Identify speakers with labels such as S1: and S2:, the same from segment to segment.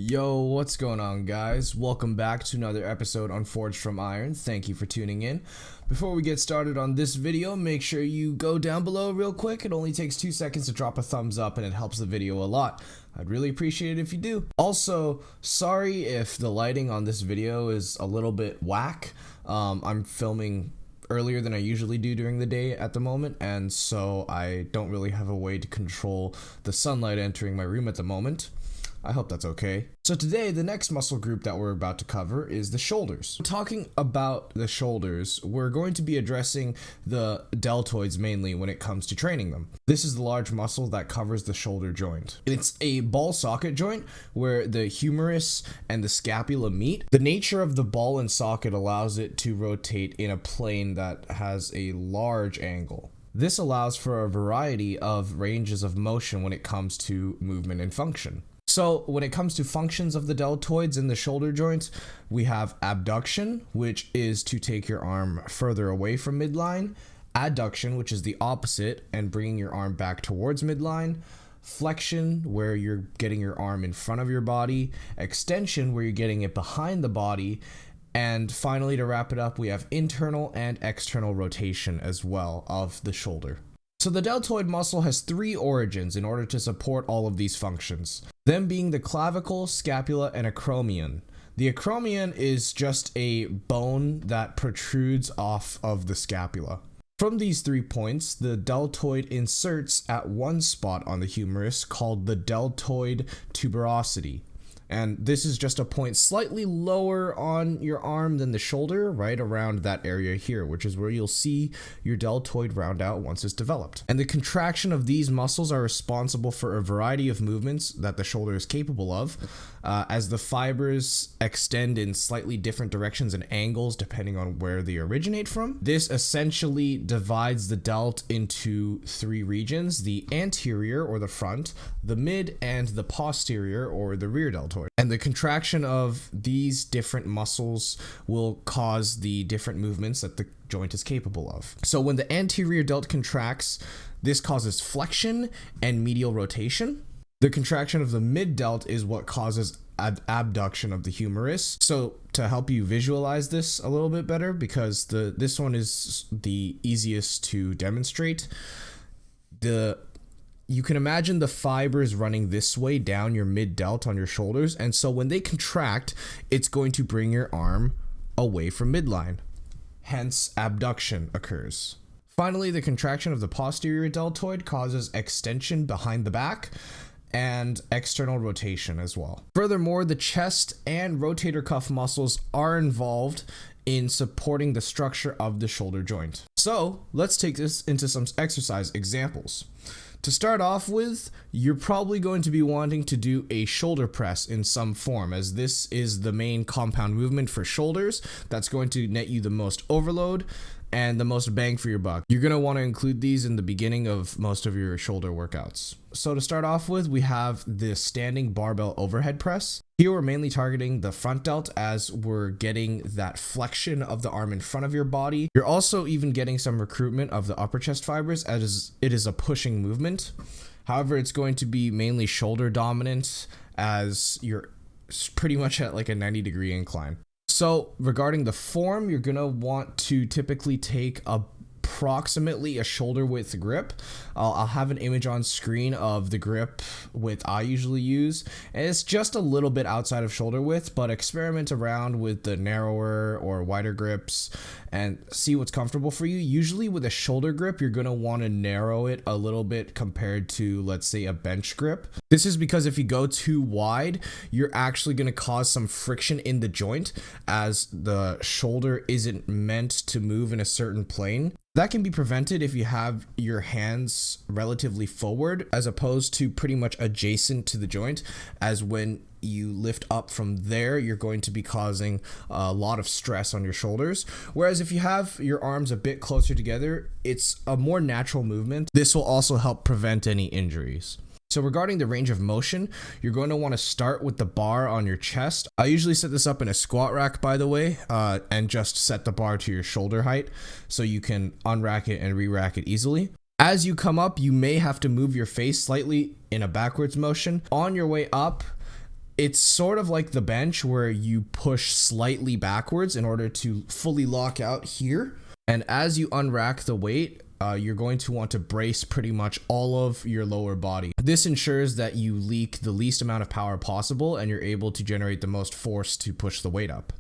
S1: Yo, what's going on, guys? Welcome back to another episode on Forged from Iron. Thank you for tuning in. Before we get started on this video, make sure you go down below real quick. It only takes 2 seconds to drop a thumbs up and it helps the video a lot. I'd really appreciate it if you do. Also, sorry if the lighting on this video is a little bit whack. I'm filming earlier than I usually do during the day at the moment, and so I don't really have a way to control the sunlight entering my room at the moment. I hope that's okay. So today, the next muscle group that we're about to cover is the shoulders. Talking about the shoulders, we're going to be addressing the deltoids mainly when it comes to training them. This is the large muscle that covers the shoulder joint. It's a ball socket joint where the humerus and the scapula meet. The nature of the ball and socket allows it to rotate in a plane that has a large angle. This allows for a variety of ranges of motion when it comes to movement and function. So when it comes to functions of the deltoids in the shoulder joints, we have abduction, which is to take your arm further away from midline, adduction, which is the opposite and bringing your arm back towards midline, flexion, where you're getting your arm in front of your body, extension, where you're getting it behind the body, and finally, to wrap it up, we have internal and external rotation as well of the shoulder. So the deltoid muscle has 3 origins in order to support all of these functions, them being the clavicle, scapula, and acromion. The acromion is just a bone that protrudes off of the scapula. From these 3 points, the deltoid inserts at one spot on the humerus called the deltoid tuberosity. And this is just a point slightly lower on your arm than the shoulder, right around that area here, which is where you'll see your deltoid round out once it's developed. And the contraction of these muscles are responsible for a variety of movements that the shoulder is capable of, as the fibers extend in slightly different directions and angles depending on where they originate from. This essentially divides the delt into 3 regions: the anterior, or the front, the mid, and the posterior, or the rear deltoid. And the contraction of these different muscles will cause the different movements that the joint is capable of. So when the anterior delt contracts, this causes flexion and medial rotation. The contraction of the mid delt is what causes abduction of the humerus. So to help you visualize this a little bit better, because this one is the easiest to demonstrate, you can imagine the fibers running this way down your mid delt on your shoulders, and so when they contract, it's going to bring your arm away from midline. Hence, abduction occurs. Finally, the contraction of the posterior deltoid causes extension behind the back and external rotation as well. Furthermore, the chest and rotator cuff muscles are involved in supporting the structure of the shoulder joint. So let's take this into some exercise examples. To start off with, you're probably going to be wanting to do a shoulder press in some form, as this is the main compound movement for shoulders that's going to net you the most overload and the most bang for your buck. You're going to want to include these in the beginning of most of your shoulder workouts. So to start off with, we have the standing barbell overhead press. Here we're mainly targeting the front delt, as we're getting that flexion of the arm in front of your body. You're also even getting some recruitment of the upper chest fibers, as it is a pushing movement. However, it's going to be mainly shoulder dominant, as you're pretty much at like a 90-degree incline. So regarding the form, you're going to want to typically take approximately a shoulder width grip. I'll have an image on screen of the grip width I usually use, and it's just a little bit outside of shoulder width, but experiment around with the narrower or wider grips and see what's comfortable for you. Usually with a shoulder grip, you're going to want to narrow it a little bit compared to, let's say, a bench grip. This is because if you go too wide, you're actually going to cause some friction in the joint, as the shoulder isn't meant to move in a certain plane. That can be prevented if you have your hands relatively forward as opposed to pretty much adjacent to the joint, as when you lift up from there, you're going to be causing a lot of stress on your shoulders. Whereas if you have your arms a bit closer together, it's a more natural movement. This will also help prevent any injuries. So regarding the range of motion, you're going to want to start with the bar on your chest. I usually set this up in a squat rack, by the way, and just set the bar to your shoulder height so you can unrack it and re-rack it easily. As you come up, you may have to move your face slightly in a backwards motion. On your way up, It's sort of like the bench where you push slightly backwards in order to fully lock out here. And as you unrack the weight, you're going to want to brace pretty much all of your lower body. This ensures that you leak the least amount of power possible and you're able to generate the most force to push the weight up.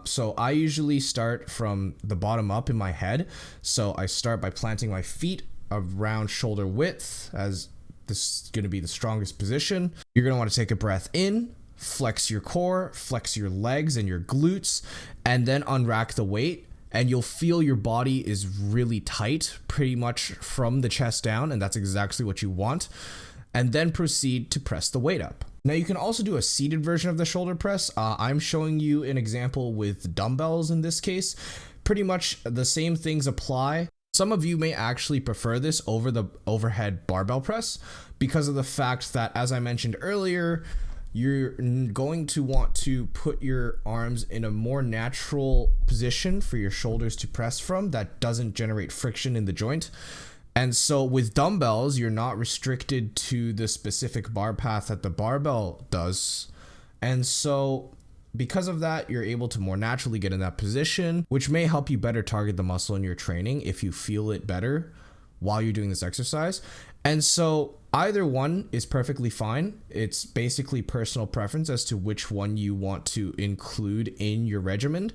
S1: So I usually start from the bottom up in my head. So I start by planting my feet around shoulder width, as this is going to be the strongest position. You're going to want to take a breath in, flex your core, flex your legs and your glutes, and then unrack the weight. And you'll feel your body is really tight pretty much from the chest down, and that's exactly what you want. And then proceed to press the weight up. Now you can also do a seated version of the shoulder press. I'm showing you an example with dumbbells in this case. Pretty much the same things apply. Some of you may actually prefer this over the overhead barbell press because of the fact that, as I mentioned earlier, you're going to want to put your arms in a more natural position for your shoulders to press from that doesn't generate friction in the joint. And so with dumbbells, you're not restricted to the specific bar path that the barbell does. And so because of that, you're able to more naturally get in that position, which may help you better target the muscle in your training if you feel it better while you're doing this exercise. And so either one is perfectly fine. It's basically personal preference as to which one you want to include in your regimen,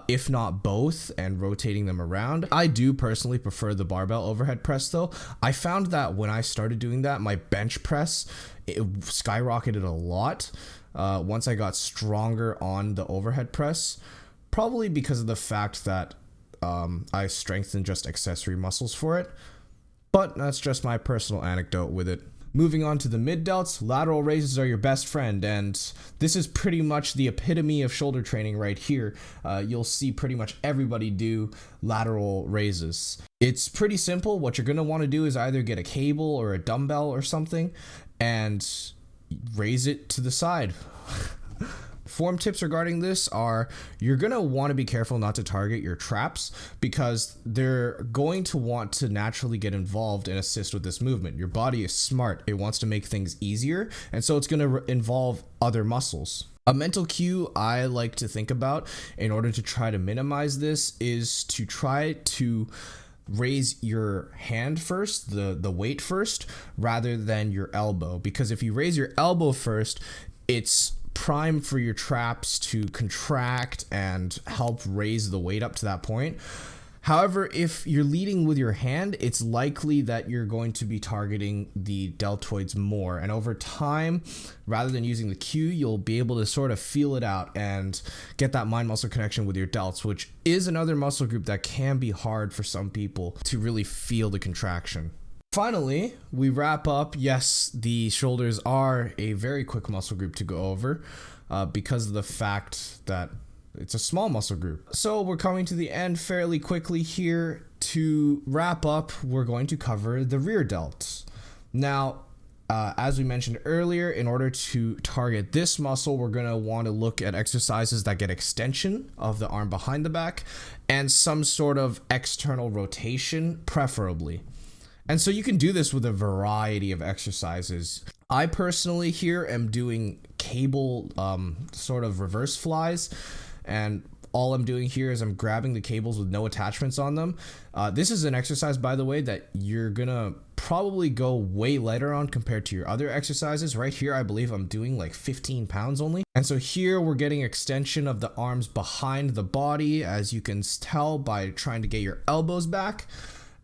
S1: if not both, and rotating them around. I do personally prefer the barbell overhead press though. I found that when I started doing that, my bench press, it skyrocketed a lot once I got stronger on the overhead press, probably because of the fact that I strengthened just accessory muscles for it. But that's just my personal anecdote with it. Moving on to the mid delts, lateral raises are your best friend, and this is pretty much the epitome of shoulder training right here. You'll see pretty much everybody do lateral raises. It's pretty simple. What you're going to want to do is either get a cable or a dumbbell or something and raise it to the side. Form tips regarding this are you're going to want to be careful not to target your traps because they're going to want to naturally get involved and assist with this movement. Your body is smart. It wants to make things easier, and so it's going to involve other muscles. A mental cue I like to think about in order to try to minimize this is to try to raise your hand first, the weight first, rather than your elbow. Because if you raise your elbow first, it's prime for your traps to contract and help raise the weight up to that point. However, if you're leading with your hand, it's likely that you're going to be targeting the deltoids more. And over time, rather than using the cue, you'll be able to sort of feel it out and get that mind-muscle connection with your delts, which is another muscle group that can be hard for some people to really feel the contraction. Finally, we wrap up. Yes, the shoulders are a very quick muscle group to go over because of the fact that it's a small muscle group. So we're coming to the end fairly quickly here. To wrap up, we're going to cover the rear delts. Now, as we mentioned earlier, in order to target this muscle, we're going to want to look at exercises that get extension of the arm behind the back and some sort of external rotation, preferably. And so you can do this with a variety of exercises. I personally here am doing cable sort of reverse flies, and all I'm doing here is I'm grabbing the cables with no attachments on them. This is an exercise, by the way, that you're gonna probably go way lighter on compared to your other exercises. Right here, I believe I'm doing like 15 pounds only. And so here we're getting extension of the arms behind the body, as you can tell by trying to get your elbows back.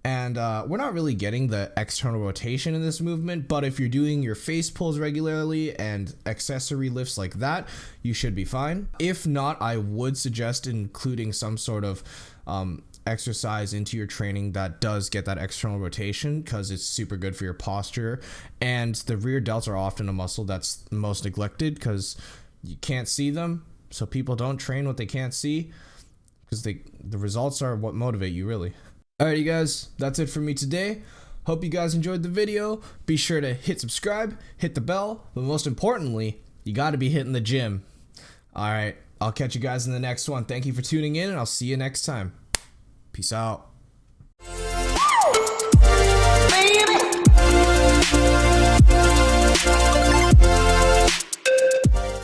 S1: And we're not really getting the external rotation in this movement, but if you're doing your face pulls regularly and accessory lifts like that, you should be fine. If not, I would suggest including some sort of exercise into your training that does get that external rotation, because it's super good for your posture. And the rear delts are often a muscle that's most neglected because you can't see them, so people don't train what they can't see, because the results are what motivate you, really. Alright, you guys, that's it for me today. Hope you guys enjoyed the video. Be sure to hit subscribe, hit the bell, but most importantly, you got to be hitting the gym. Alright, I'll catch you guys in the next one. Thank you for tuning in, and I'll see you next time. Peace out.